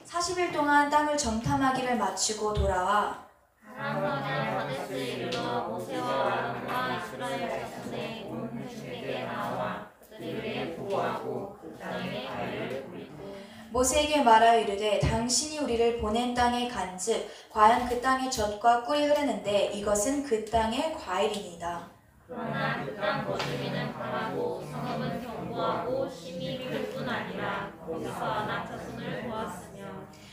40일 동안 땅을 정탐하기를 마치고 돌아와 가나안 가데스에 이르러 모세와 아론과 이스라엘 자손의 온 회중에게 나와 그들에게 보고하고 그 땅의 과일을 보이고 모세에게 말하여 이르되 당신이 우리를 보낸 땅에 간즉 과연 그 땅에 젖과 꿀이 흐르는데 이것은 그 땅의 과일이니이다. 그러나 그 땅 거주민은 강하고 성읍은 견고하고 심히 클 뿐 아니라 거기서 아낙 자손을 보았으며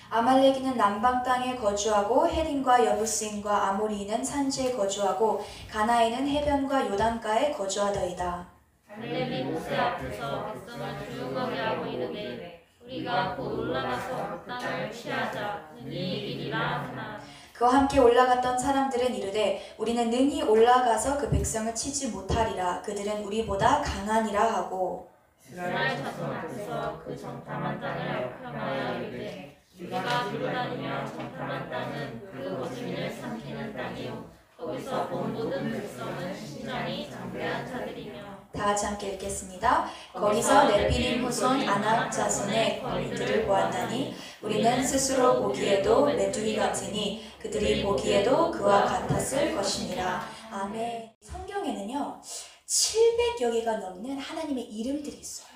아말렉인은 남방 땅에 거주하고 헤린과 여부스인과 아모리인은 산지에 거주하고 가나인은 해변과 요단가에 거주하더이다. 갈렙이 모세 앞에서 백성을 조용하게 하고 이르되 우리가 곧 올라가서 그 땅을 취하자 능히 이기리라 하나 그와 함께 올라갔던 사람들은 이르되 우리는 능히 올라가서 그 백성을 치지 못하리라. 그들은 우리보다 강하니라 하고 이스라엘 자손 앞에서 그 정탐한 땅을 평하여 이르되 우리가 두루다니며 정탐한 땅은 그 거주민을 삼키는 땅이요 거기서 본 모든 백성은 신장이 장대한 자들이며 다 같이 함께 읽겠습니다. 거기서 네피림 후손 아낙 자손의 거인들을 보았나니 우리는 스스로 보기에도 메뚜기 같으니 그들이 보기에도 그와 같았을 것이니라. 아멘. 성경에는요 700여 개가 넘는 하나님의 이름들이 있어요.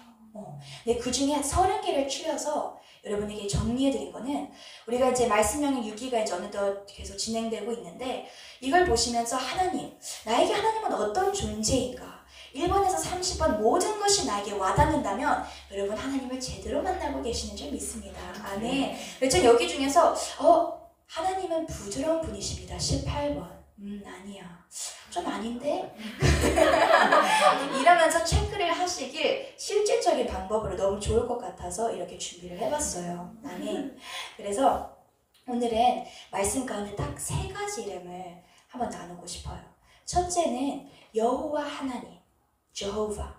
근데 그 중에 30개를 추려서 여러분에게 정리해드린 거는 우리가 이제 말씀명령 6기가 이제 어느덧 계속 진행되고 있는데 이걸 보시면서 하나님, 나에게 하나님은 어떤 존재인가? 1번에서 30번 모든 것이 나에게 와닿는다면 여러분 하나님을 제대로 만나고 계시는 줄 믿습니다. 아멘. 그래서 여기 중에서 하나님은 부드러운 분이십니다. 18번. 아니야. 좀 아닌데? 이러면서 체크를 하시길 실질적인 방법으로 너무 좋을 것 같아서 이렇게 준비를 해봤어요. 아멘. 그래서 오늘은 말씀 가운데 딱 3가지 이름을 한번 나누고 싶어요. 첫째는 여호와 하나님, 제호바.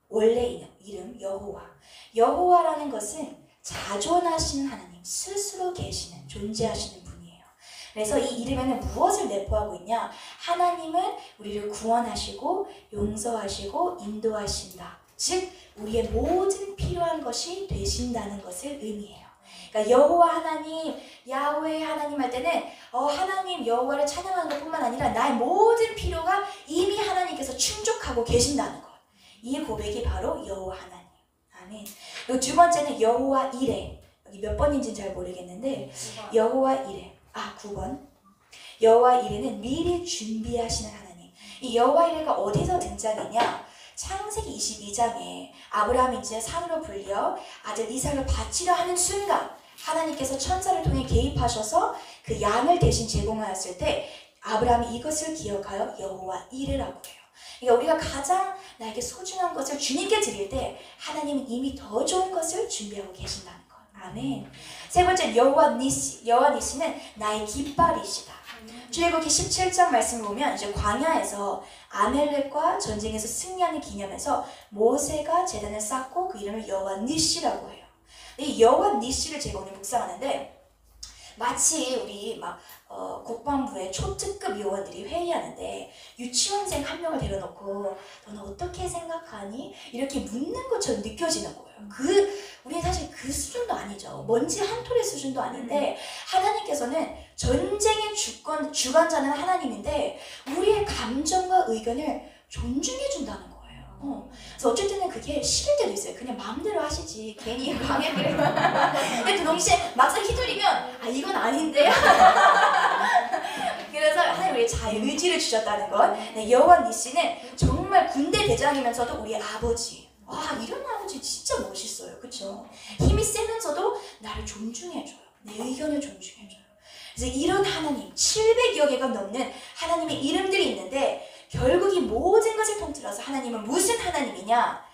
원래 이름 여호와. 여호와라는 것은 자존하시는 하나님, 스스로 계시는, 존재하시는 분이에요. 그래서 이 이름에는 무엇을 내포하고 있냐? 하나님은 우리를 구원하시고 용서하시고 인도하신다. 즉 우리의 모든 필요한 것이 되신다는 것을 의미해요. 그러니까 여호와 하나님, 야훼 하나님 할 때는 하나님 여호와를 찬양하는 것뿐만 아니라 나의 모든 필요가 이미 하나님께서 충족하고 계신다는 것. 이 고백이 바로 여호와 하나님. 아멘. 그리고 두 번째는 여호와 이레. 여기 몇 번인지는 잘 모르겠는데 여호와 이레. 9번. 여호와 이레는 미리 준비하시는 하나님. 이 여호와 이레가 어디서 등장했냐? 창세기 22장에 아브라함이 이제 산으로 불려 아들 이삭을 바치려 하는 순간 하나님께서 천사를 통해 개입하셔서 그 양을 대신 제공하였을 때 아브라함이 이것을 기억하여 여호와 이레라고 해요. 그러니까 우리가 가장 나에게 소중한 것을 주님께 드릴 때 하나님은 이미 더 좋은 것을 준비하고 계신다는 것. 아멘. 세 번째 여호와 니시. 여호와 니시는 나의 깃발이시다. 출애굽기 17장 말씀을 보면 이제 광야에서 아멜렉과 전쟁에서 승리하는 기념해서 모세가 제단을 쌓고 그 이름을 여호와 니시라고 해요. 이 여호와 니시를 제가 오늘 묵상하는데 마치 우리 국방부의 초특급 요원들이 회의하는데 유치원생 한 명을 데려놓고 너는 어떻게 생각하니? 이렇게 묻는 것처럼 느껴지는 거예요. 우리는 사실 그 수준도 아니죠. 먼지 한 톨의 수준도 아닌데 하나님께서는 전쟁의 주관자는 하나님인데 우리의 감정과 의견을 존중해 준다는 거예요. 그래서 어쩔 때는 그게 싫을 때도 있어요. 그냥 마음대로 하시지. 괜히 방해를. 근데 그 동시에 막상 휘둘리면 이건 아닌데요. 그래서 하나님 우리의 자유의지를 주셨다는 것. 네, 여호와 니시는 정말 군대 대장이면서도 우리의 아버지. 이런 아버지 진짜 멋있어요. 그쵸? 힘이 세면서도 나를 존중해줘요. 내 의견을 존중해줘요. 그래서 이런 하나님, 700여 개가 넘는 하나님의 이름들이 있는데 결국 이 모든 것을 통틀어서 하나님은 무슨 하나님이냐?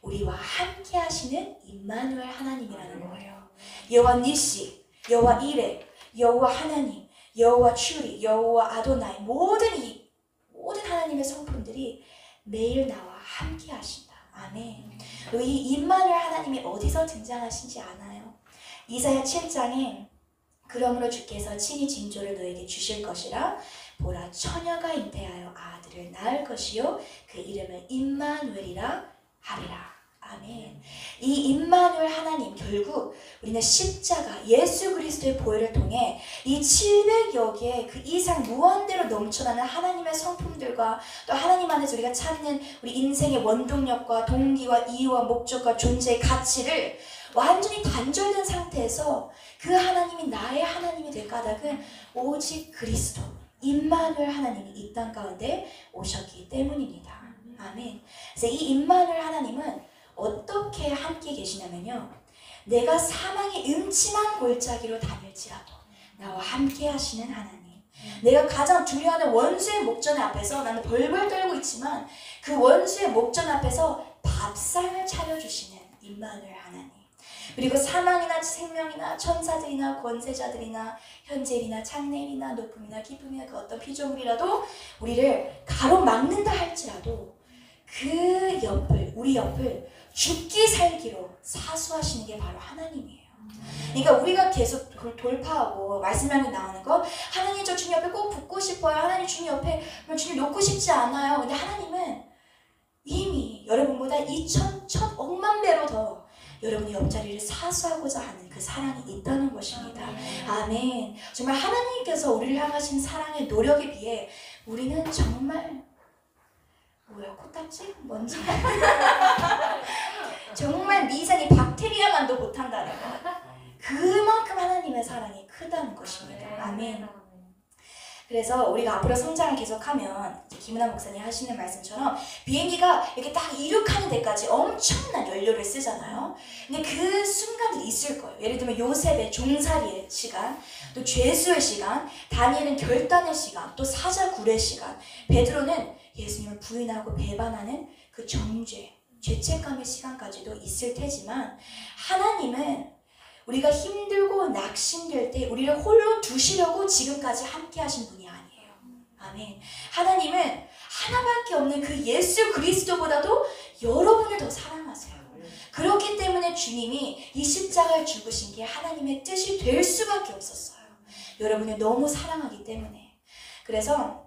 우리와 함께 하시는 임마누엘 하나님이라는 거예요. 여호와 니시, 여호와 이레, 여호와 하나님, 여호와 추리, 여호와 아도나이 모든 하나님의 성품들이 매일 나와 함께 하신다. 아멘. 그리고 이 임마누엘 하나님이 어디서 등장하신지 아나요? 이사야 7장에 그러므로 주께서 친히 징조를 너에게 주실 것이라 보라 처녀가 잉태하여 아들을 낳을 것이요 그 이름을 임마누엘이라 하리라. 아멘. 이 임마누엘 하나님, 결국 우리는 십자가 예수 그리스도의 보혈을 통해 이 700여 개의 그 이상 무한대로 넘쳐나는 하나님의 성품들과 또 하나님 안에서 우리가 찾는 우리 인생의 원동력과 동기와 이유와 목적과 존재의 가치를 완전히 단절된 상태에서 그 하나님이 나의 하나님이 될 까닭은 오직 그리스도 임마누엘 하나님이 이 땅 가운데 오셨기 때문입니다. 아멘. 그래서 이 임마누엘 하나님은 어떻게 함께 계시냐면요, 내가 사망의 음침한 골짜기로 다닐지라도 나와 함께 하시는 하나님, 내가 가장 두려워하는 원수의 목전 앞에서 나는 벌벌 떨고 있지만 그 원수의 목전 앞에서 밥상을 차려주시는 임마누엘 하나님, 그리고 사망이나 생명이나 천사들이나 권세자들이나 현재일이나 장래일이나 높음이나 기쁨이나 그 어떤 피조물이라도 우리를 가로막는다 할지라도 그 옆을, 우리 옆을 죽기 살기로 사수하시는 게 바로 하나님이에요. 그러니까 우리가 계속 그걸 돌파하고 말씀하고 나오는 거, 하나님 저 주님 옆에 꼭 붙고 싶어요, 하나님 주님 옆에 주님 놓고 싶지 않아요. 근데 하나님은 이미 여러분보다 1000억만 배로 더 여러분의 옆자리를 사수하고자 하는 그 사랑이 있다는 것입니다. 아멘. 정말 하나님께서 우리를 향하신 사랑의 노력에 비해 우리는 정말 코딱지? 먼지? 정말 미세한 박테리아만도 못한다는 것. 그만큼 하나님의 사랑이 크다는 것입니다. 아멘. 그래서 우리가 앞으로 성장을 계속하면 김은하 목사님 하시는 말씀처럼 비행기가 이렇게 딱 이륙하는 데까지 엄청난 연료를 쓰잖아요. 근데 그 순간들이 있을 거예요. 예를 들면 요셉의 종살이의 시간, 또 죄수의 시간, 다니엘은 결단의 시간, 또 사자 굴의 시간, 베드로는 예수님을 부인하고 배반하는 그 정죄, 죄책감의 시간까지도 있을 테지만, 하나님은 우리가 힘들고 낙심될 때 우리를 홀로 두시려고 지금까지 함께 하신 분이 아니에요. 아멘. 하나님은 하나밖에 없는 그 예수 그리스도보다도 여러분을 더 사랑하세요. 그렇기 때문에 주님이 이 십자가를 죽으신 게 하나님의 뜻이 될 수밖에 없었어요. 여러분을 너무 사랑하기 때문에. 그래서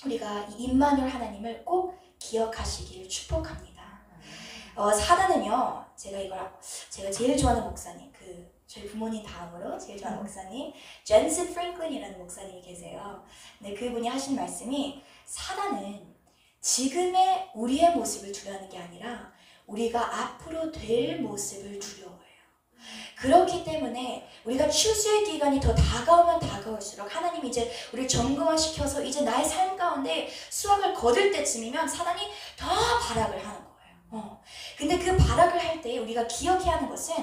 우리가 이 임마누엘 하나님을 꼭 기억하시기를 축복합니다. 사단은요, 제가 제일 좋아하는 목사님, 저희 부모님 다음으로 제일 좋아하는 목사님, 젠슨 프랭클린이라는 목사님이 계세요. 근데 그분이 하신 말씀이, 사단은 지금의 우리의 모습을 두려워하는 게 아니라 우리가 앞으로 될 모습을 두려워해요. 그렇기 때문에 우리가 추수의 기간이 더 다가오면 다가올수록 하나님이 이제 우리를 정금화시켜서 이제 나의 삶 가운데 수확을 거둘 때쯤이면 사단이 더 발악을 하는 거예요. 근데 그 발악을 할 때 우리가 기억해야 하는 것은,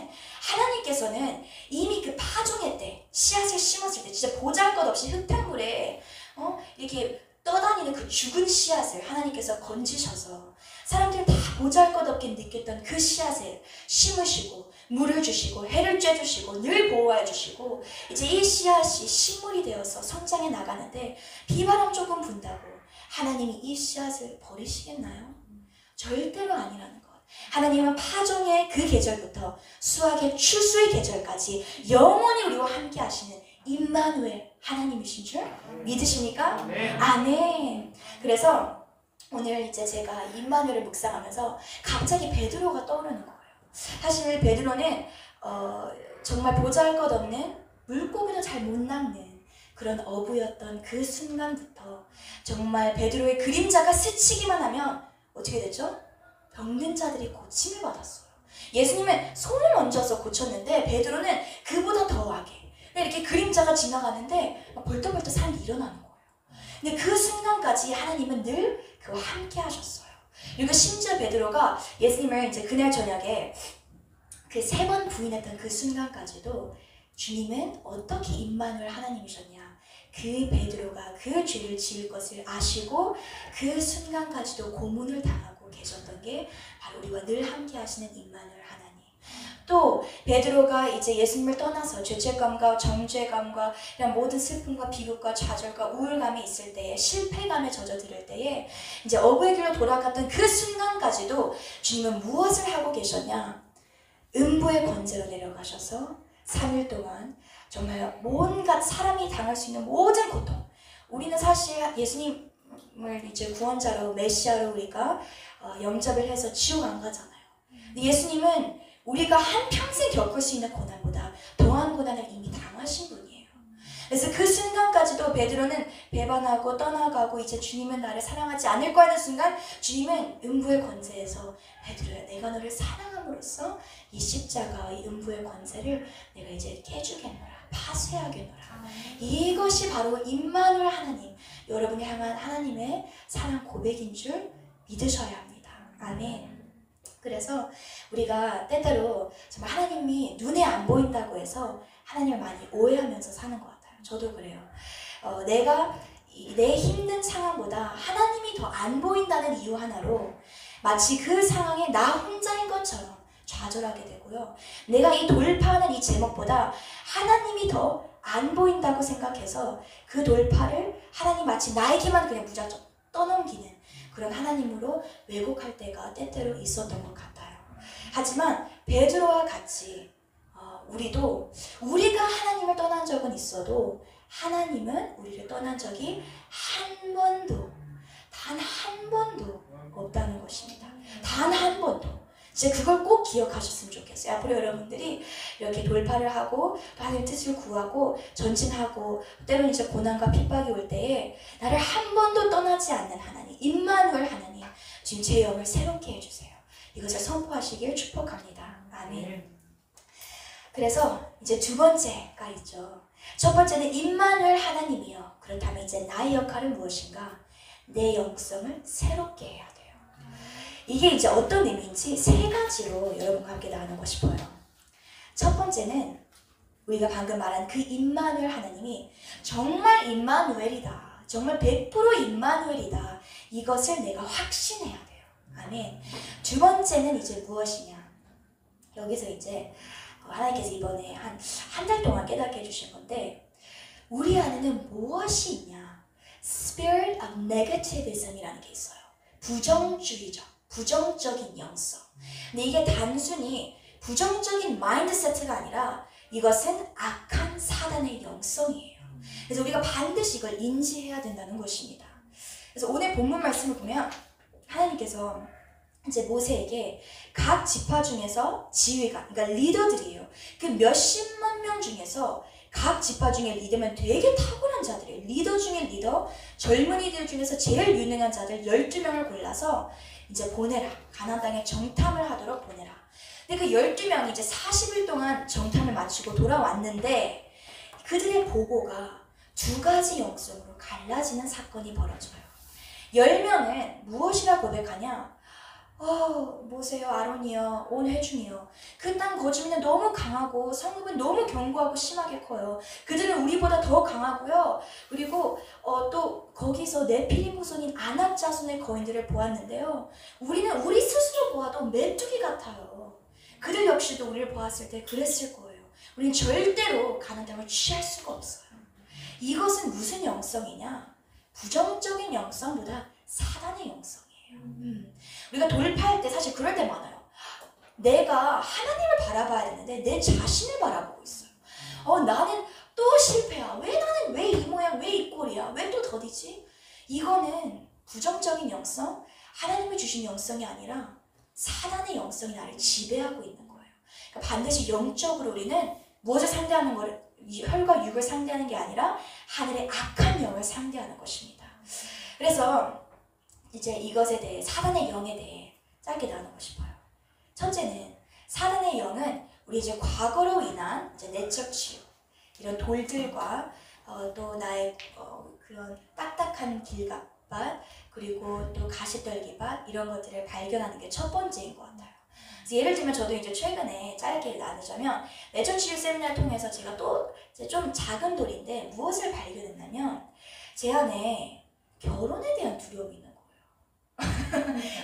하나님께서는 이미 그 파종의 때, 씨앗을 심었을 때 진짜 보잘것없이 흙탕물에 이렇게 떠다니는 그 죽은 씨앗을 하나님께서 건지셔서 사람들이 다 보잘것없게 느꼈던 그 씨앗을 심으시고 물을 주시고 해를 쬐주시고 늘 보호해 주시고, 이제 이 씨앗이 식물이 되어서 성장해 나가는데 비바람 조금 분다고 하나님이 이 씨앗을 버리시겠나요? 절대로 아니라는 것. 하나님은 파종의 그 계절부터 수확의 추수의 계절까지 영원히 우리와 함께 하시는 임마누엘 하나님이신 줄 믿으십니까? 아멘. 그래서 오늘 이제 제가 임마누엘을 묵상하면서 갑자기 베드로가 떠오르는 거예요. 사실 베드로는 정말 보잘것없는, 물고기도 잘 못 낚는 그런 어부였던 그 순간부터 정말 베드로의 그림자가 스치기만 하면 어떻게 됐죠? 병든 자들이 고침을 받았어요. 예수님은 손을 얹어서 고쳤는데 베드로는 그보다 더하게 이렇게 그림자가 지나가는데 벌떡벌떡 사람이 일어나는 거예요. 근데 그 순간까지 하나님은 늘 그와 함께 하셨어요. 그리고 심지어 베드로가 예수님을 이제 그날 저녁에 그 3번 부인했던 그 순간까지도 주님은 어떻게 임마누엘 하나님이셨냐, 그 베드로가 그 죄를 지을 것을 아시고 그 순간까지도 고문을 당하고 계셨던 게 바로 우리와 늘 함께 하시는 임마누엘 하나님. 또 베드로가 이제 예수님을 떠나서 죄책감과 정죄감과 이런 모든 슬픔과 비극과 좌절과 우울감이 있을 때에, 실패감에 젖어들 때에 이제 어부의 길로 돌아갔던 그 순간까지도 주님은 무엇을 하고 계셨냐? 음부의 권세로 내려가셔서 3일 동안 정말 온갖 사람이 당할 수 있는 모든 고통, 우리는 사실 예수님을 이제 구원자로 메시아로 우리가 영접을 해서 지옥 안 가잖아요. 근데 예수님은 우리가 한평생 겪을 수 있는 고난보다 더한 고난을 이미 당하신 분이에요. 그래서 그 순간까지도 베드로는 배반하고 떠나가고 이제 주님은 나를 사랑하지 않을 거라는 순간 주님은 음부의 권세에서 베드로야, 내가 너를 사랑함으로써 이 십자가의 음부의 권세를 내가 이제 깨주겠노라, 파쇄하겠노라. 이것이 바로 임마누엘 하나님, 여러분이 향한 하나님의 사랑 고백인 줄 믿으셔야 합니다. 아멘. 그래서 우리가 때때로 정말 하나님이 눈에 안 보인다고 해서 하나님을 많이 오해하면서 사는 것 같아요. 저도 그래요. 내가 내 힘든 상황보다 하나님이 더 안 보인다는 이유 하나로 마치 그 상황에 나 혼자인 것처럼 좌절하게 되고요. 내가 이 돌파하는 이 제목보다 하나님이 더 안 보인다고 생각해서 그 돌파를 하나님 마치 나에게만 그냥 무작정 떠넘기는 그런 하나님으로 왜곡할 때가 때때로 있었던 것 같아요. 하지만 베드로와 같이 우리도 우리가 하나님을 떠난 적은 있어도 하나님은 우리를 떠난 적이 한 번도, 단 한 번도 없다는 것입니다. 단 한 번도. 진짜 그걸 꼭 기억하셨으면 좋겠어요. 앞으로 여러분들이 이렇게 돌파를 하고 또 하나님의 뜻을 구하고 전진하고 때로는 이제 고난과 핍박이 올 때에 나를 한 번도 떠나지 않는 하나님, 임마누엘 하나님, 지금 제 영을 새롭게 해주세요. 이것을 선포하시길 축복합니다. 아멘. 그래서 이제 두 번째가 있죠. 첫 번째는 임마누엘 하나님이요. 그렇다면 이제 나의 역할은 무엇인가? 내 영성을 새롭게 해야 돼요. 이게 이제 어떤 의미인지 세 가지로 여러분과 함께 나누고 싶어요. 첫 번째는 우리가 방금 말한 그 임마누엘 하나님이 정말 임마누엘이다, 정말 100% 임마누엘이다, 이것을 내가 확신해야 돼요. 아멘. 두 번째는 이제 무엇이냐? 여기서 이제 하나님께서 이번에 한 달 동안 깨닫게 해주신 건데, 우리 안에는 무엇이 있냐? Spirit of Negativism이라는 게 있어요. 부정적인 영성. 근데 이게 단순히 부정적인 마인드세트가 아니라 이것은 악한 사단의 영성이에요. 그래서 우리가 반드시 이걸 인지해야 된다는 것입니다. 그래서 오늘 본문 말씀을 보면 하나님께서 이제 모세에게 각 지파 중에서 지휘관, 그러니까 리더들이에요. 그 몇십만 명 중에서 각 지파 중에 리더면 되게 탁월한 자들이에요. 리더 중에 리더, 젊은이들 중에서 제일 유능한 자들 12명을 골라서 이제 보내라. 가나안 땅에 정탐을 하도록 보내라. 근데 그 12명이 이제 40일 동안 정탐을 마치고 돌아왔는데 그들의 보고가 두 가지 영성으로 갈라지는 사건이 벌어져요. 10명은 무엇이라 고백하냐? 모세요, 아론이요, 온 회중이요. 그 땅 거주민은 너무 강하고 성읍은 너무 견고하고 심하게 커요. 그들은 우리보다 더 강하고요. 그리고 또 거기서 네피림 후손인 아낙 자손의 거인들을 보았는데요. 우리는 우리 스스로 보아도 메뚜기 같아요. 그들 역시도 우리를 보았을 때 그랬을 거예요. 우리는 절대로 가나안 땅을 취할 수가 없어요. 이것은 무슨 영성이냐? 부정적인 영성보다 사단의 영성이에요. 우리가 돌파할 때 사실 그럴 때 많아요. 내가 하나님을 바라봐야 되는데 내 자신을 바라보고 있어요. 나는 또 실패야. 나는 왜 이 모양, 왜 이 꼴이야? 왜 또 더디지? 이거는 부정적인 영성, 하나님이 주신 영성이 아니라 사단의 영성이 나를 지배하고 있는 거예요. 그러니까 반드시 영적으로 우리는 무엇을 상대하는 거를, 혈과 육을 상대하는 게 아니라 하늘의 악한 영을 상대하는 것입니다. 그래서 이제 이것에 대해, 사단의 영에 대해 짧게 나누고 싶어요. 첫째는 사단의 영은 우리 이제 과거로 인한 이제 내적 치유, 이런 돌들과 또 나의 그런 딱딱한 길갑밭, 그리고 또 가시떨기밭, 이런 것들을 발견하는 게 첫 번째인 것 같아요. 그래서 예를 들면 저도 이제 최근에 짧게 나누자면 내적 치유 세미나를 통해서 제가 또 이제 좀 작은 돌인데 무엇을 발견했냐면 제 안에 결혼에 대한 두려움이 있는 거예요.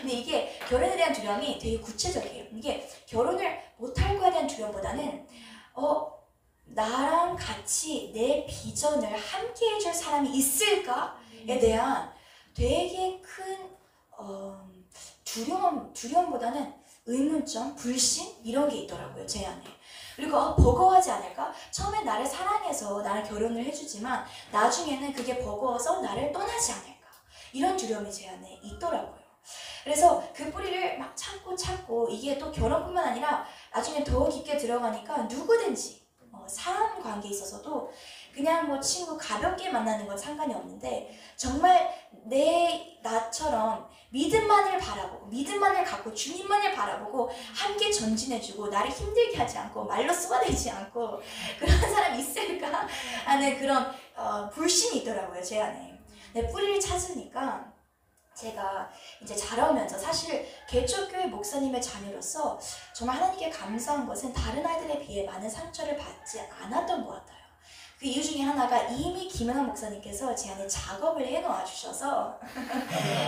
근데 이게 결혼에 대한 두려움이 되게 구체적이에요. 이게 결혼을 못할 거에 대한 두려움보다는 나랑 같이 내 비전을 함께 해줄 사람이 있을까에 대한 되게 큰 두려움보다는 의문점, 불신, 이런 게 있더라고요, 제 안에. 그리고 버거워하지 않을까? 처음에 나를 사랑해서 나랑 결혼을 해주지만 나중에는 그게 버거워서 나를 떠나지 않을까? 이런 두려움이 제 안에 있더라고요. 그래서 그 뿌리를 막 찾고 이게 또 결혼뿐만 아니라 나중에 더 깊게 들어가니까 누구든지 사람 관계에 있어서도 그냥 뭐 친구 가볍게 만나는 건 상관이 없는데 정말 나처럼 믿음만을 바라보고 믿음만을 갖고 주님만을 바라보고 함께 전진해주고 나를 힘들게 하지 않고 말로 쏘아대지 않고 그런 사람이 있을까 하는 그런 불신이 있더라고요, 제 안에. 내 뿌리를 찾으니까 제가 이제 자라오면서 사실 개척교회 목사님의 자녀로서 정말 하나님께 감사한 것은 다른 아이들에 비해 많은 상처를 받지 않았던 것 같아요. 그 이유 중에 하나가 이미 김은환 목사님께서 제 안에 작업을 해놓아 주셔서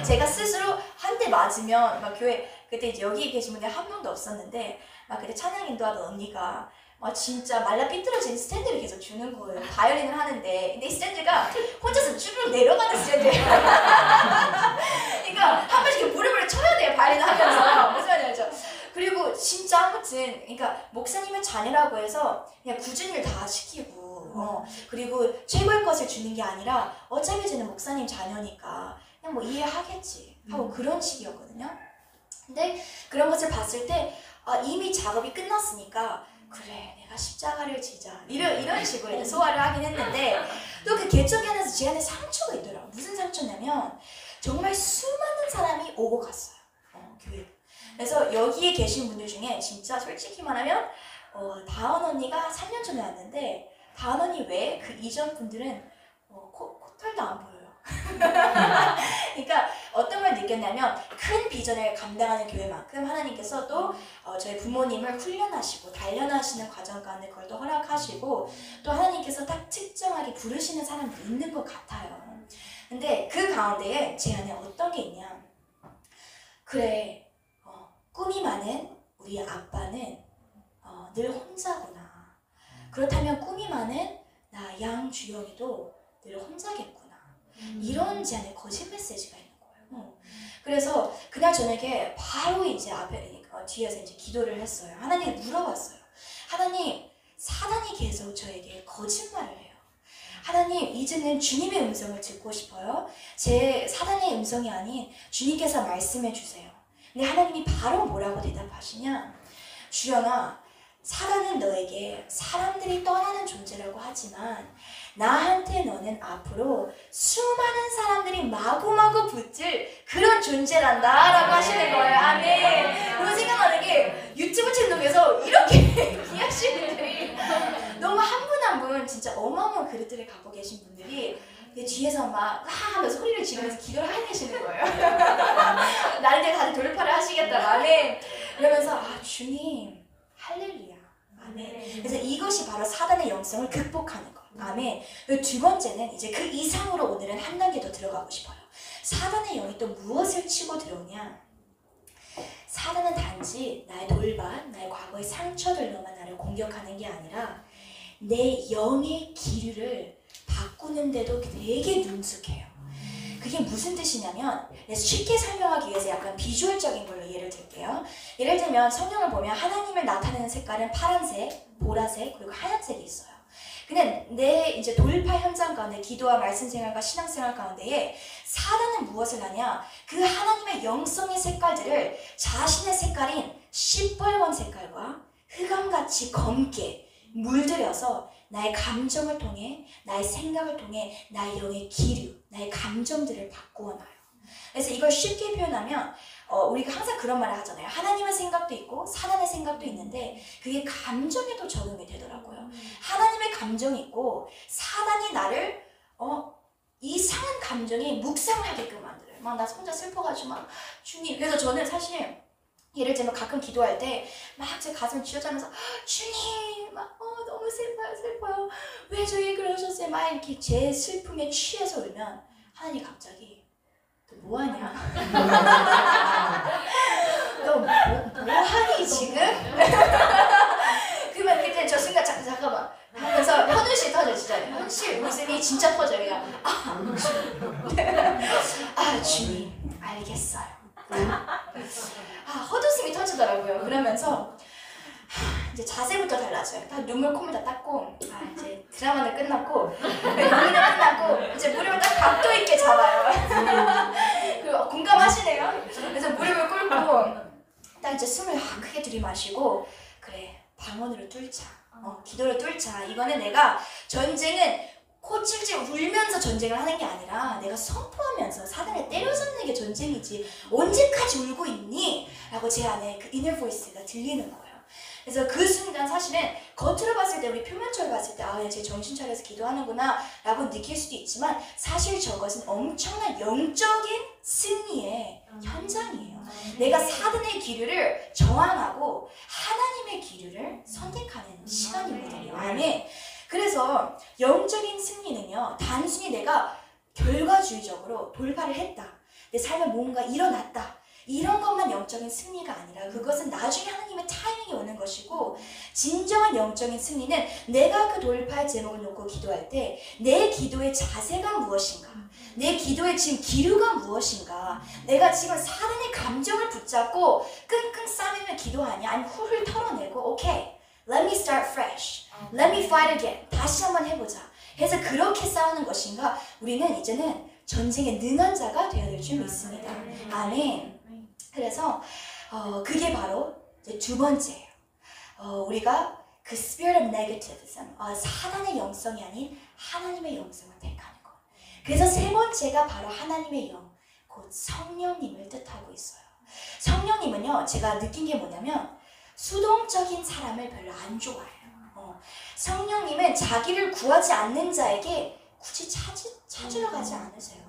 제가 스스로 한 대 맞으면 막 교회 그때 이제 여기 계신 분이 한 명도 없었는데 막 그때 찬양 인도하던 언니가 막 진짜 말라 삐뚤어진 스탠드를 계속 주는 거예요. 바이올린을 하는데 근데 이 스탠드가 혼자서 쭉 내려가는 스탠드예요. 그러니까 한 번씩 이렇게 무릎을 쳐야 돼요, 바이올린 하면서. 무슨 말인지 알죠? 그리고 진짜 아무튼 그러니까 목사님의 자녀라고 해서 그냥 굳은 일 다 시키고 그리고 최고의 것을 주는 게 아니라 어차피 쟤는 목사님 자녀니까 그냥 뭐 이해하겠지 하고 그런 식이었거든요. 근데 그런 것을 봤을 때 이미 작업이 끝났으니까 그래 내가 십자가를 지자 이런 식으로 이제 소화를 하긴 했는데 또 그 개척이 안에서 제 안에 상처가 있더라고요. 무슨 상처냐면 정말 수많은 사람이 오고 갔어요. 교회. 그래서 여기에 계신 분들 중에 진짜 솔직히 말하면 다은 언니가 3년 전에 왔는데 다은 언니 외에 그 이전 분들은 코털도 안 보여요. 그러니까 어떤 걸 느꼈냐면 큰 비전을 감당하는 교회만큼 하나님께서 또 저희 부모님을 훈련하시고 단련하시는 과정 가운데 그걸 또 허락하시고 또 하나님께서 딱 특정하게 부르시는 사람도 있는 것 같아요. 근데 그 가운데에 제 안에 어떤 게 있냐, 그래 꿈이 많은 우리 아빠는 늘 혼자구나. 그렇다면 꿈이 많은 나 양주영이도 늘 혼자겠구나. 이런 제 안에 거짓 메시지가 있는 거예요. 그래서 그날 저녁에 바로 이제 뒤에서 이제 기도를 했어요. 하나님을 물어봤어요. 하나님, 사단이 계속 저에게 거짓말을 해요. 하나님, 이제는 주님의 음성을 듣고 싶어요. 제 사단의 음성이 아닌 주님께서 말씀해 주세요. 근데 하나님이 바로 뭐라고 대답하시냐? 주연아, 사단은 너에게 사람들이 떠나는 존재라고 하지만 나한테 너는 앞으로 수많은 사람들이 마구마구 붙을 그런 존재란다 라고 하시는 거예요. 아멘. 그리고 생각나는 게 유튜브 채널에서 이렇게 귀하신 분들이 너무 한 분 한 분 진짜 어마어마한 그릇들을 갖고 계신 분들이 뒤에서 막 하면서 소리를 지르면서 기도를 하고 계시는 거예요. 나름대로 다들 돌파를 하시겠다. 아멘. 이러면서 주님 할렐루야. 아멘. 그래서 이것이 바로 사단의 영성을 극복하는 것. 아멘. 그리고 두 번째는 이제 그 이상으로 오늘은 한 단계 더 들어가고 싶어요. 사단의 영이 또 무엇을 치고 들어오냐? 사단은 단지 나의 돌반, 나의 과거의 상처들로만 나를 공격하는 게 아니라 내 영의 기류를 바꾸는데도 되게 능숙해요. 그게 무슨 뜻이냐면 쉽게 설명하기 위해서 약간 비주얼적인 걸로 예를 들게요. 예를 들면 성경을 보면 하나님을 나타내는 색깔은 파란색, 보라색, 그리고 하얀색이 있어요. 근데 내 이제 돌파 현장 가운데 기도와 말씀 생활과 신앙 생활 가운데에 사단은 무엇을 하냐? 그 하나님의 영성의 색깔들을 자신의 색깔인 시뻘건 색깔과 흑암같이 검게 물들여서 나의 감정을 통해, 나의 생각을 통해 나의 영의 기류, 나의 감정들을 바꾸어 놔요. 그래서 이걸 쉽게 표현하면 우리가 항상 그런 말을 하잖아요. 하나님의 생각도 있고 사단의 생각도 있는데 그게 감정에도 적용이 되더라고요. 하나님의 감정이 있고 사단이 나를 이상한 감정이 묵상하게끔 만들어요. 막 나 혼자 슬퍼가지고 막 주님. 그래서 저는 사실 예를 들면 가끔 기도할 때 막 제 가슴을 쥐어짜면서 주님 막 너무 슬퍼요. 왜 저희 그러셨어요? 막 이렇게 제 슬픔에 취해서 울면 하나님 갑자기 너 뭐하냐? 너 뭐하니 지금? 그러면 그때 저 순간 잠깐만 하면서 현우씨 터져 진짜. 현우씨 웃음이 진짜 터져요. 그냥 주님 알겠어요. 헛웃음이 터지더라고요. 그러면서 이제 자세부터 달라져요. 다 눈물 콧물 다 닦고 이제 드라마는 끝났고 연기는 끝났고 이제 무릎을 딱 각도 있게 잡아요. 그리고 공감하시네요. 그래서 무릎을 꿇고 딱 이제 숨을 크게 들이마시고 그래 방언으로 뚫자. 기도로 뚫자. 이거는 내가 전쟁은 코 찔찔 울면서 전쟁을 하는 게 아니라 내가 선포하면서 사단을 때려잡는 게 전쟁이지 언제까지 울고 있니? 라고 제 안에 그 inner voice가 들리는 거예요. 그래서 그 순간 사실은 겉으로 봤을 때 우리 표면적으로 봤을 때 쟤 정신 차려서 기도하는구나 라고 느낄 수도 있지만 사실 저것은 엄청난 영적인 승리의 현장이에요. 내가 사단의 기류를 저항하고 하나님의 기류를 선택하는 시간이거든요. 아멘. 그래서 영적인 승리는요 단순히 내가 결과주의적으로 돌파를 했다, 내 삶에 뭔가 일어났다 이런 것만 영적인 승리가 아니라 그것은 나중에 하나님의 타이밍이 오는 것이고, 진정한 영적인 승리는 내가 그 돌파의 제목을 놓고 기도할 때 내 기도의 자세가 무엇인가, 내 기도의 지금 기류가 무엇인가, 내가 지금 사단의 감정을 붙잡고 끙끙 싸매며 기도하냐, 아니면 훌훌 털어내고 오케이 Let me start fresh. Let me fight again. 다시 한번 해보자. 해서 그렇게 싸우는 것인가? 우리는 이제는 전쟁에 능한 자가 되어야 될 줄 믿습니다. 아멘. 그래서 그게 바로 이제 두 번째예요. 우리가 그 spirit of negativism, 사단의 영성이 아닌 하나님의 영성을 택하는 것. 그래서 세 번째가 바로 하나님의 영, 곧 성령님을 뜻하고 있어요. 성령님은요, 제가 느낀 게 뭐냐면 수동적인 사람을 별로 안 좋아해요. 성령님은 자기를 구하지 않는 자에게 굳이 찾으러 가지 않으세요.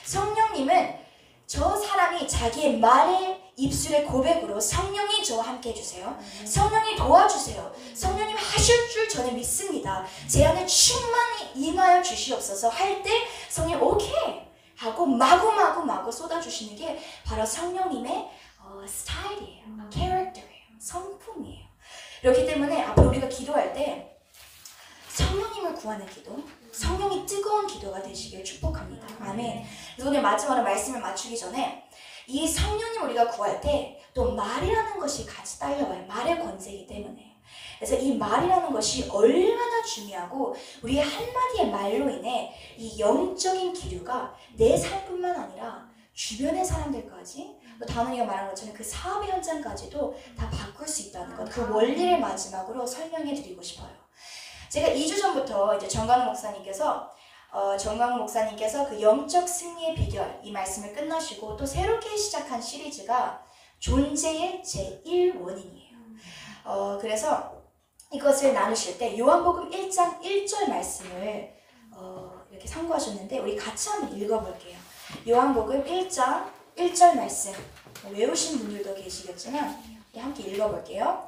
성령님은 저 사람이 자기의 말에 입술의 고백으로 성령이 저와 함께 해주세요. 성령이 도와주세요. 성령님 하실 줄 저는 믿습니다. 제 안에 충만히 임하여 주시옵소서 할 때 성령 오케이 하고 마구 쏟아주시는 게 바로 성령님의 스타일이에요. 캐릭터예요. 성품이에요. 그렇기 때문에 앞으로 우리가 기도할 때 성령님을 구하는 기도, 성령이 뜨거운 기도가 되시길 축복합니다. 아멘. 그래서 오늘 마지막으로 말씀을 맞추기 전에 이 성령님 우리가 구할 때 또 말이라는 것이 같이 딸려와요. 말의 권세이기 때문에. 그래서 이 말이라는 것이 얼마나 중요하고 우리의 한마디의 말로 인해 이 영적인 기류가 내 삶뿐만 아니라 주변의 사람들까지, 또 단원이가 말한 것처럼 그 사업의 현장까지도 다 바꿀 수 있다는 것, 그 원리를 마지막으로 설명해 드리고 싶어요. 제가 2주 전부터 이제 정광훈 목사님께서 그 영적 승리의 비결 이 말씀을 끝나시고 또 새롭게 시작한 시리즈가 존재의 제1원인이에요. 그래서 이것을 나누실 때 요한복음 1장 1절 말씀을 이렇게 참고하셨는데 우리 같이 한번 읽어볼게요. 요한복음 1장 1절 말씀, 외우신 분들도 계시겠지만 함께 읽어볼게요.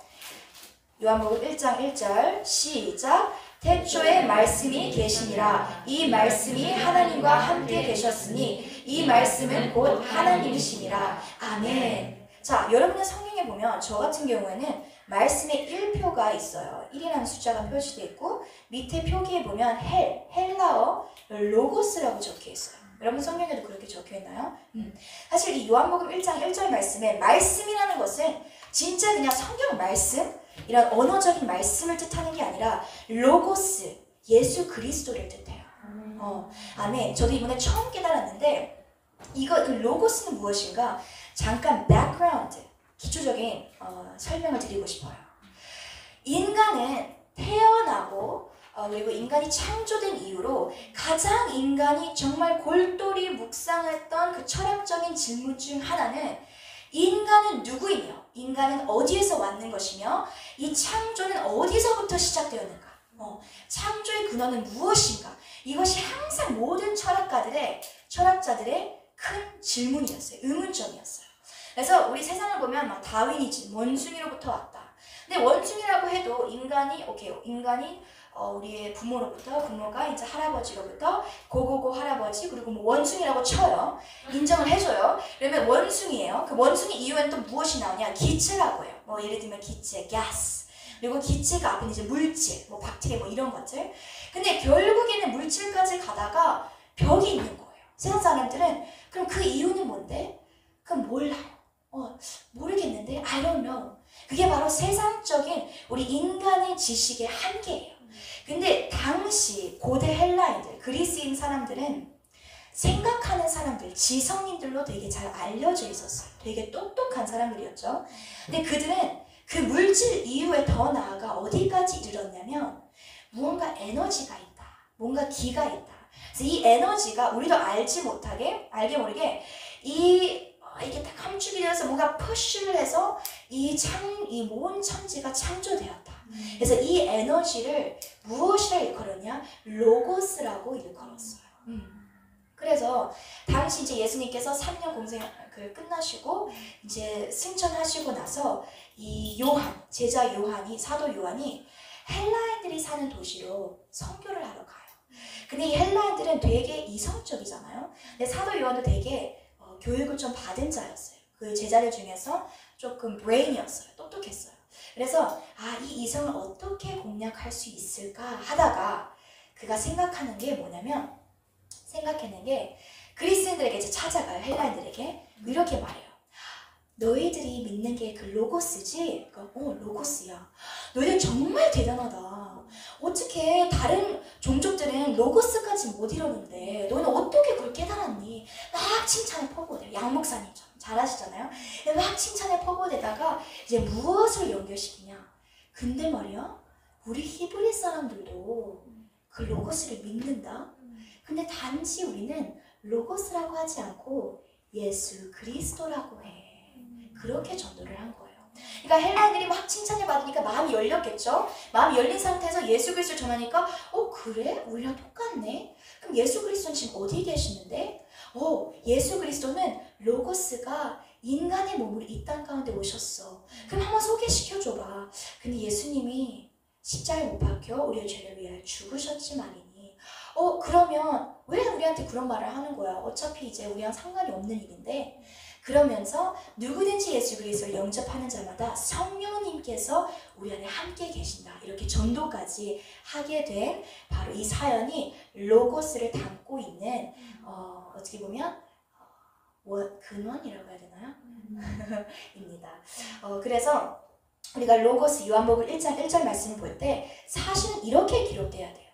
요한복음 1장 1절 시작. 태초에 말씀이 계시니라. 이 말씀이 하나님과 함께 계셨으니 이 말씀은 곧 하나님이시니라. 아멘. 자, 여러분의 성경에 보면 저 같은 경우에는 말씀에 1표가 있어요. 1이라는 숫자가 표시되어 있고 밑에 표기에 보면 헬라어 로고스라고 적혀 있어요. 여러분 성경에도 그렇게 적혀 있나요? 사실 이 요한복음 1장 1절 말씀에 말씀이라는 것은 진짜 그냥 성경 말씀, 이런 언어적인 말씀을 뜻하는 게 아니라 로고스, 예수 그리스도를 뜻해요. 아멘. 저도 이번에 처음 깨달았는데 그 로고스는 무엇인가? 잠깐 백그라운드, 기초적인 설명을 드리고 싶어요. 인간은 태어나고 그리고 인간이 창조된 이후로 가장 인간이 정말 골똘히 묵상했던 그 철학적인 질문 중 하나는 인간은 누구이며 인간은 어디에서 왔는 것이며 이 창조는 어디서부터 시작되었는가, 창조의 근원은 무엇인가, 이것이 항상 모든 철학자들의 큰 질문이었어요. 의문점이었어요. 그래서 우리 세상을 보면 막 다윈이지 원숭이로부터 왔다. 근데 원숭이라고 해도 인간이 우리의 부모로부터, 부모가 이제 할아버지로부터 고고고 할아버지, 그리고 뭐 원숭이라고 쳐요. 인정을 해줘요. 그러면 원숭이에요. 그 원숭이 이후엔 또 무엇이 나오냐? 기체라고 해요. 뭐 예를 들면 기체, 가스. 그리고 기체가 앞에 이제 물질, 뭐 박테리아 뭐 이런 것들. 근데 결국에는 물질까지 가다가 벽이 있는 거예요. 세상 사람들은 그럼 그 이유는 뭔데? 그럼 몰라요. 모르겠는데 I don't know. 그게 바로 세상적인 우리 인간의 지식의 한계예요. 근데 당시 고대 헬라인들, 그리스인 사람들은 생각하는 사람들, 지성인들로 되게 잘 알려져 있었어요. 되게 똑똑한 사람들이었죠. 근데 그들은 그 물질 이후에 더 나아가 어디까지 이르렀냐면 무언가 에너지가 있다. 뭔가 기가 있다. 그래서 이 에너지가 우리도 알게 모르게 이게 딱 함축이 되어서 뭔가 푸시를 해서 이 모든 천지가 창조되었다. 그래서 이 에너지를 무엇이라 일컬었냐? 로고스라고 일컬었어요. 그래서 당시 이제 예수님께서 3년 공생 끝나시고 이제 승천하시고 나서 이 제자 요한이, 사도 요한이 헬라인들이 사는 도시로 선교를 하러 가요. 근데 이 헬라인들은 되게 이성적이잖아요. 근데 사도 요한도 되게 교육을 좀 받은 자였어요. 그 제자들 중에서 조금 브레인이었어요. 똑똑했어요. 그래서 이 이성을 어떻게 공략할 수 있을까 하다가 그가 생각했는 게 그리스인들에게 이제 찾아가요. 헬라인들에게 이렇게 말해요. 너희들이 믿는 게 그 로고스지? 그러니까 로고스야. 너희들 정말 대단하다. 어떻게 다른 종족들은 로고스까지 못 이루는데 너희는 어떻게 그걸 깨달았니? 막 칭찬에 퍼부어대요. 양 목사님처럼 잘하시잖아요. 막 칭찬에 퍼부어대다가 이제 무엇을 연결시키냐? 근데 말이야, 우리 히브리 사람들도 그 로고스를 믿는다. 근데 단지 우리는 로고스라고 하지 않고 예수 그리스도라고 해. 그렇게 전도를 한 거예요. 그러니까 헬라인들이 막 칭찬을 받으니까 마음이 열렸겠죠? 마음이 열린 상태에서 예수 그리스도를 전하니까 그래? 우리랑 똑같네? 그럼 예수 그리스도는 지금 어디 계시는데? 예수 그리스도는 로고스가 인간의 몸으로 이 땅 가운데 오셨어. 그럼 한번 소개시켜줘봐. 근데 예수님이 십자가에 못 박혀 우리의 죄를 위하여 죽으셨지 말이니. 그러면 왜 우리한테 그런 말을 하는 거야? 어차피 이제 우리랑 상관이 없는 일인데. 그러면서 누구든지 예수 그리스도를 영접하는 자마다 성령님께서 우리 안에 함께 계신다. 이렇게 전도까지 하게 된 바로 이 사연이 로고스를 담고 있는 어떻게 보면 근원이라고 해야 되나요? 입니다. 그래서 우리가 로고스 요한복음 1장 1절 말씀을 볼 때 사실은 이렇게 기록돼야 돼요.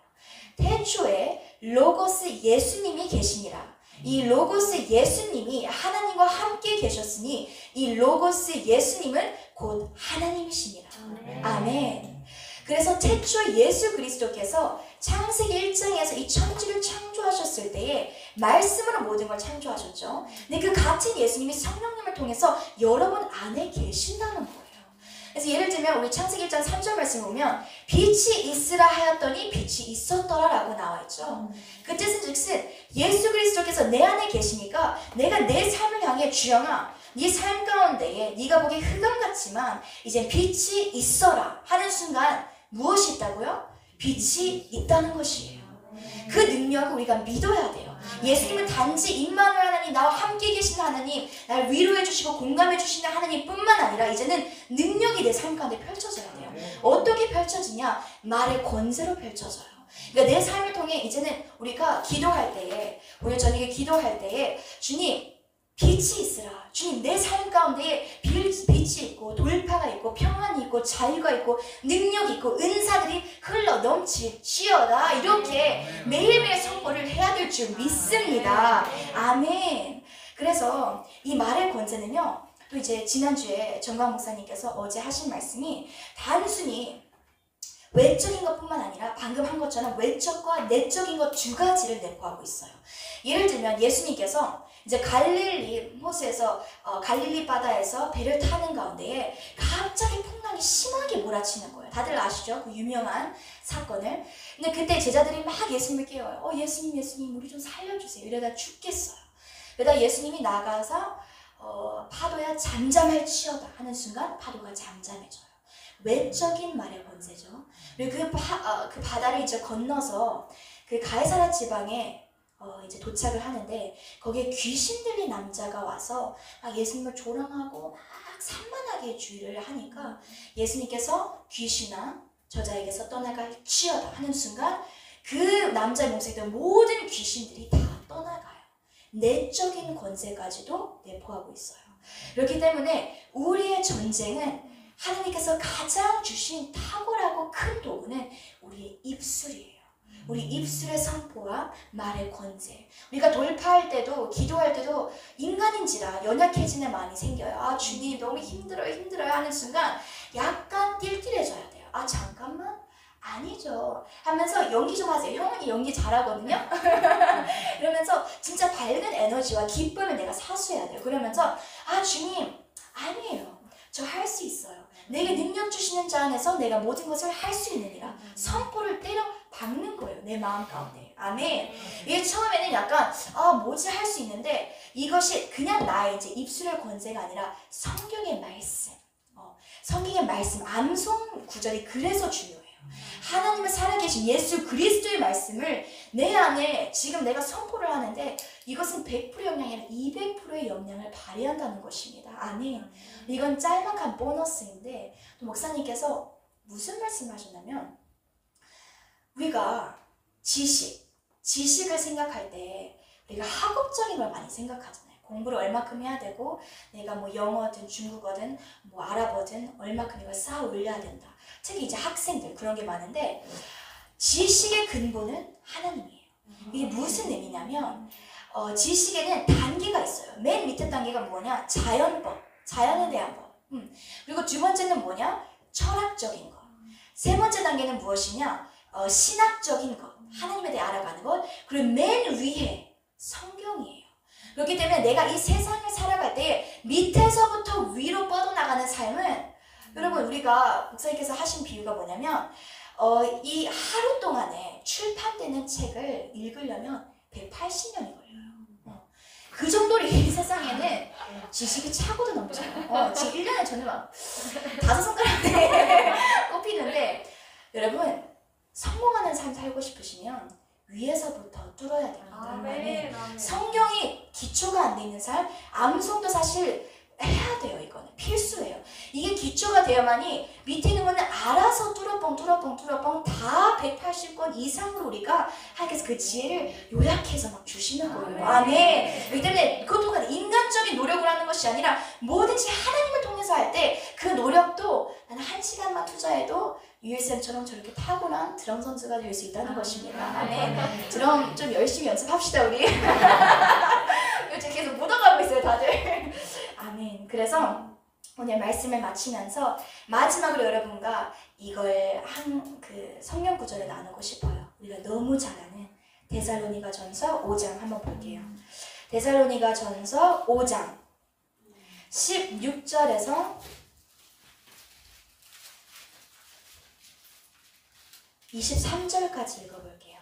태초에 로고스 예수님이 계시니라. 이 로고스 예수님이 하나님과 함께 계셨으니 이 로고스 예수님은 곧 하나님이시니라. 아멘. 그래서 태초 예수 그리스도께서 창세기 1장에서 이 천지를 창조하셨을 때에 말씀으로 모든 걸 창조하셨죠. 근데 그 같은 예수님이 성령님을 통해서 여러분 안에 계신다는 거예요. 그래서 예를 들면 우리 창세기 1장 3절 말씀 보면 빛이 있으라 하였더니 빛이 있었더라 라고 나와 있죠. 그 뜻은 즉슨 예수 그리스도께서 내 안에 계시니까 내가 내 삶을 향해 주영아 네 삶 가운데에 네가 보기에 흑암 같지만 이제 빛이 있어라 하는 순간 무엇이 있다고요? 빛이 있다는 것이에요. 그 능력을 우리가 믿어야 돼요. 예수님은 단지 임마누엘 하나님, 나와 함께 계신 하나님, 나를 위로해 주시고 공감해 주시는 하나님뿐만 아니라 이제는 능력이 내 삶 가운데 펼쳐져야 돼요. 어떻게 펼쳐지냐? 말의 권세로 펼쳐져요. 그러니까 내 삶을 통해 이제는 우리가 기도할 때에, 오늘 저녁에 기도할 때에 주님 빛이 있으라. 주님 내 삶 가운데에 빛이 있고 돌파가 있고 평안이 있고 자유가 있고 능력이 있고 은사들이 흘러 넘치시어다. 이렇게 매일매일 선포를 해야 될 줄 믿습니다. 아멘. 그래서 이 말의 권세는요, 또 이제 지난주에 정광 목사님께서 어제 하신 말씀이 단순히 외적인 것뿐만 아니라 방금 한 것처럼 외적과 내적인 것 두 가지를 내포하고 있어요. 예를 들면 예수님께서 이제 갈릴리 호수에서 갈릴리 바다에서 배를 타는 가운데에 갑자기 풍랑이 심하게 몰아치는 거예요. 다들 아시죠? 그 유명한 사건을. 근데 그때 제자들이 막 예수님을 깨워요. 예수님 우리 좀 살려주세요. 이러다 죽겠어요. 그러다 예수님이 나가서 파도야 잠잠할지어다 하는 순간 파도가 잠잠해져요. 외적인 말의 권세죠. 그리고 그 바다를 이제 건너서 그 가이사랴 지방에 이제 도착을 하는데 거기에 귀신 들린 남자가 와서 막 예수님을 조롱하고 막 산만하게 주의를 하니까 예수님께서 귀신아 저자에게서 떠나갈지어다 하는 순간 그 남자의 몸속에 있던 모든 귀신들이 다 떠나가요. 내적인 권세까지도 내포하고 있어요. 그렇기 때문에 우리의 전쟁은 하나님께서 가장 주신 탁월하고 큰 도구는 우리의 입술이에요. 우리 입술의 선포와 말의 권세. 우리가 돌파할 때도 기도할 때도 인간인지라 연약해지는 마음이 생겨요. 아 주님 너무 힘들어요 하는 순간 약간 띨띨해져야 돼요. 아 잠깐만 아니죠 하면서 연기 좀 하세요. 형은 연기 잘하거든요. 이러면서 진짜 밝은 에너지와 기쁨을 내가 사수해야 돼요. 그러면서 아 주님 아니에요. 저 할 수 있어요. 내게 능력 주시는 자 안에서 내가 모든 것을 할 수 있느니라. 선포를 때려 박는 거예요. 내 마음 가운데. 아멘. 이게 처음에는 약간 뭐지 할 수 있는데 이것이 그냥 나의 이제 입술의 권세가 아니라 성경의 말씀. 성경의 말씀 암송 구절이 그래서 중요해요. 하나님의 살아계신 예수 그리스도의 말씀을 내 안에 지금 내가 선포를 하는데 이것은 100%의 영향이 아니라 200%의 영향을 발휘한다는 것입니다. 아멘. 이건 짤막한 보너스인데 또 목사님께서 무슨 말씀을 하셨냐면 우리가 지식을 생각할 때 우리가 학업적인 걸 많이 생각하잖아요. 공부를 얼마큼 해야 되고 내가 뭐 영어든 중국어든 뭐 아랍어든 얼마큼 이걸 쌓아 올려야 된다. 특히 이제 학생들 그런 게 많은데 지식의 근본은 하나님이에요. 이게 무슨 의미냐면 지식에는 단계가 있어요. 맨 밑에 단계가 뭐냐? 자연법, 자연에 대한 법. 그리고 두 번째는 뭐냐? 철학적인 것. 세 번째 단계는 무엇이냐? 신학적인 것, 하나님에 대해 알아가는 것. 그리고 맨 위에 성경이에요. 그렇기 때문에 내가 이 세상을 살아갈 때 밑에서부터 위로 뻗어나가는 삶은 여러분 우리가 목사님께서 하신 비유가 뭐냐면 이 하루 동안에 출판되는 책을 읽으려면 180년이 걸려요. 그 정도로 이 세상에는 지식이 차고도 넘쳐요. 지금 1년에 저는 막 5손가락에 꼽히는데 여러분 성공하는 삶 살고 싶으시면 위에서부터 뚫어야 됩니다. 아멘. 성경이 기초가 안 돼 있는 삶, 암송도 사실 해야 돼요. 이거는 필수예요. 이게 기초가 되어야만이 밑에 있는 거는 알아서 뚫어뻥 다 180권 이상으로 우리가 하나님께서 그 지혜를 요약해서 막 주시는 거예요. 아멘. 그렇기 때문에 그것도 인간적인 노력을 하는 것이 아니라 뭐든지 하나님을 통해서 할 때 그 노력도 나는 1시간만 투자해도 USM처럼 저렇게 타고난 드럼 선수가 될 수 있다는 것입니다. 아멘. 드럼 좀 열심히 연습합시다 우리. 요즘 계속 묻어가고 있어요 다들. 아멘. 그래서 오늘 말씀을 마치면서 마지막으로 여러분과 이걸 그 성경 구절을 나누고 싶어요. 우리가 너무 잘 아는 데살로니가 전서 5장 한번 볼게요. 데살로니가 전서 5장 16절에서 23절까지 읽어볼게요.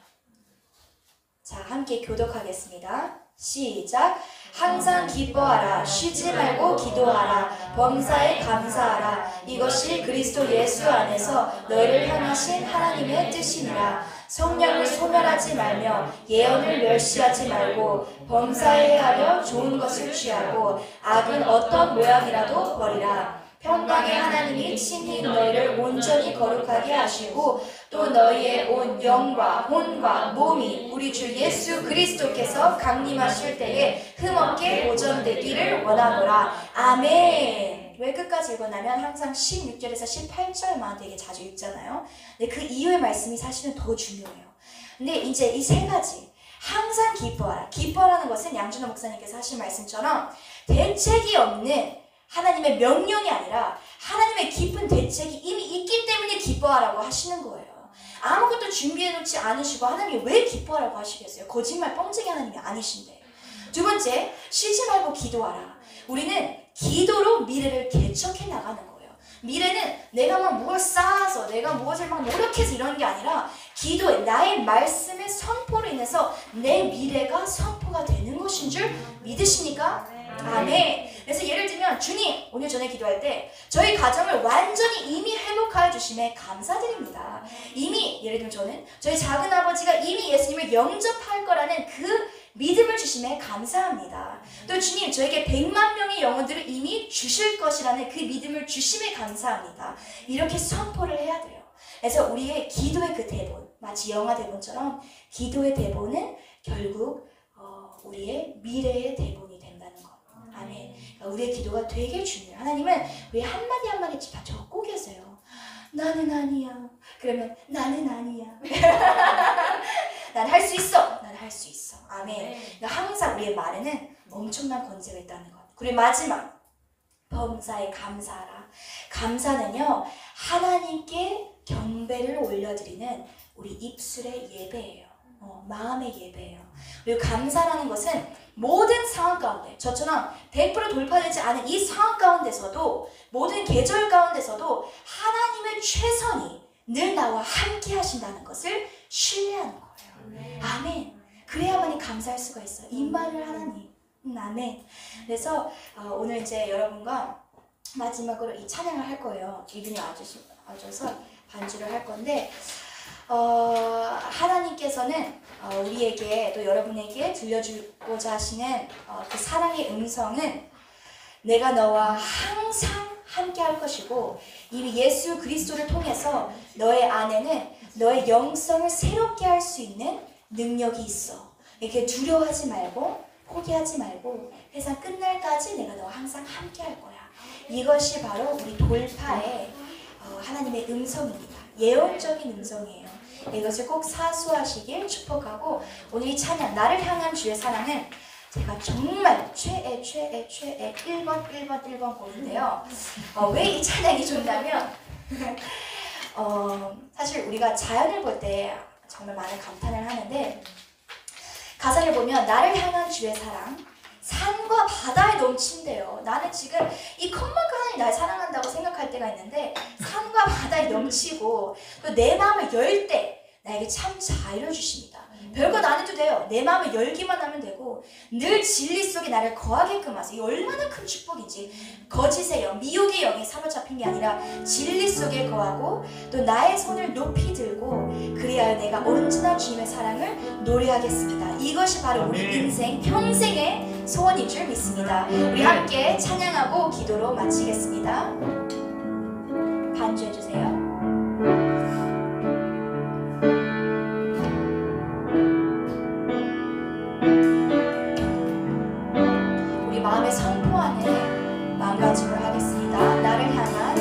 자, 함께 교독하겠습니다. 시작! 항상 기뻐하라. 쉬지 말고 기도하라. 범사에 감사하라. 이것이 그리스도 예수 안에서 너희를 향하신 하나님의 뜻이니라. 성령을 소멸하지 말며 예언을 멸시하지 말고 범사에 하려 좋은 것을 취하고 악은 어떤 모양이라도 버리라. 평강의 하나님이 친히 너희를 온전히 거룩하게 하시고 또 너희의 온 영과 혼과 몸이 우리 주 예수 그리스도께서 강림하실 때에 흠없게 보존되기를 원하노라. 아멘. 왜 끝까지 읽어나면 항상 16절에서 18절만 되게 자주 읽잖아요. 근데 그 이후의 말씀이 사실은 더 중요해요. 근데 이제 이 세 가지 항상 기뻐하라. 기뻐하라는 것은 양준호 목사님께서 하신 말씀처럼 대책이 없는 하나님의 명령이 아니라 하나님의 깊은 대책이 이미 있기 때문에 기뻐하라고 하시는 거예요. 아무것도 준비해놓지 않으시고 하나님이 왜 기뻐하라고 하시겠어요? 거짓말 뻥쟁이 하나님이 아니신데. 두 번째, 쉬지 말고 기도하라. 우리는 기도로 미래를 개척해 나가는 거예요. 미래는 내가 막 뭘 쌓아서 내가 무엇을 막 노력해서 이런 게 아니라 기도에 나의 말씀의 선포로 인해서 내 미래가 선포가 되는 것인 줄 믿으십니까? 아멘. 그래서 예를 들면 주님 오늘 전에 기도할 때 저희 가정을 완전히 이미 회복하여 주심에 감사드립니다. 이미 예를 들면 저는 저희 작은 아버지가 이미 예수님을 영접할 거라는 그 믿음을 주심에 감사합니다. 또 주님 저에게 100만 명의 영혼들을 이미 주실 것이라는 그 믿음을 주심에 감사합니다. 이렇게 선포를 해야 돼요. 그래서 우리의 기도의 그 대본 마치 영화 대본처럼 기도의 대본은 결국 우리의 미래의 대본이 된다는 것. 아멘. 그러니까 우리의 기도가 되게 중요해요. 하나님은 우리 한마디 한마디 다 적고 계세요. 나는 아니야. 그러면 나는 아니야. 난 할 수 있어. 난 할 수 있어. 아멘. 그러니까 항상 우리의 말에는 엄청난 권세가 있다는 것. 그리고 마지막 범사에 감사하라. 감사는요 하나님께 경배를 올려드리는 우리 입술의 예배예요. 마음의 예배예요. 그리고 감사라는 것은 모든 상황 가운데 저처럼 100% 돌파되지 않은 이 상황 가운데서도 모든 계절 가운데서도 하나님의 최선이 늘 나와 함께 하신다는 것을 신뢰하는 거예요. 아멘. 그래야만이 감사할 수가 있어요. 임마누엘 하나님. 아멘. 그래서 오늘 이제 여러분과 마지막으로 이 찬양을 할 거예요. 이분이 와줘서 반주를 할 건데 하나님께서는 우리에게 또 여러분에게 들려주고자 하시는 그 사랑의 음성은 내가 너와 항상 함께 할 것이고 이미 예수 그리스도를 통해서 너의 안에는 너의 영성을 새롭게 할 수 있는 능력이 있어. 이렇게 두려워하지 말고 포기하지 말고 세상 끝날까지 내가 너와 항상 함께 할 거야. 이것이 바로 우리 돌파의 하나님의 음성입니다. 예언적인 음성이에요. 이것을 꼭 사수하시길 축복하고 오늘 이 찬양 나를 향한 주의 사랑은 제가 정말 최애 1번 곡인데요. 왜 이 찬양이 좋냐면 사실 우리가 자연을 볼 때 정말 많은 감탄을 하는데 가사를 보면 나를 향한 주의 사랑 산과 바다에 넘친대요. 나는 지금 이 컵만큼 하나님 날 사랑한다고 생각할 때가 있는데 산과 바다에 넘치고 또 내 마음을 열 때 나에게 참 자유를 주십니다. 별것 안 해도 돼요. 내 마음을 열기만 하면 되고 늘 진리 속에 나를 거하게끔 하세요. 얼마나 큰 축복이지. 거짓의 영, 미혹의 영에 사로잡힌 게 아니라 진리 속에 거하고 또 나의 손을 높이 들고 그리하여 내가 언제나 주님의 사랑을 노래하겠습니다. 이것이 바로 우리 인생 평생의 소원인 줄 믿습니다. 우리 함께 찬양하고 기도로 마치겠습니다. 반주해주세요. 마음의 선포 안에 마음가짐을 하겠습니다. 나를 향한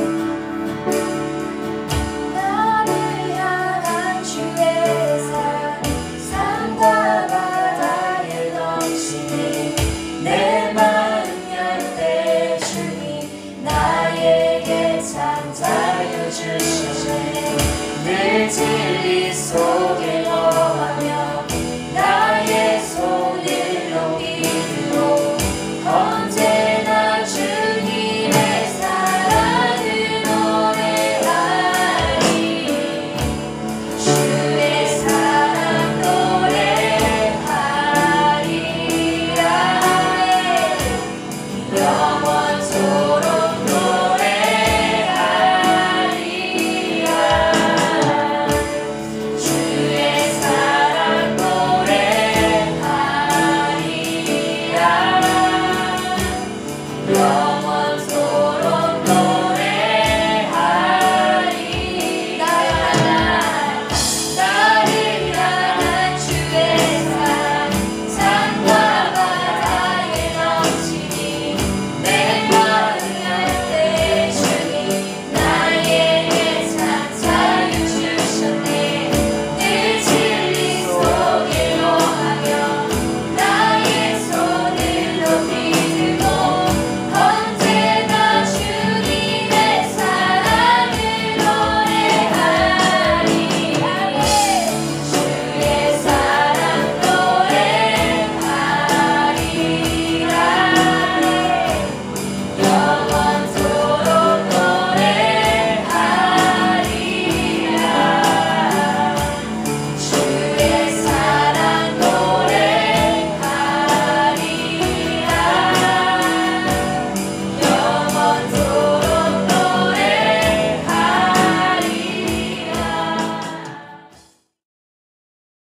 주의 사랑 산과 바다에 넘치니 내 마음 열 때 주님 나에게 참 자유 주시네 늘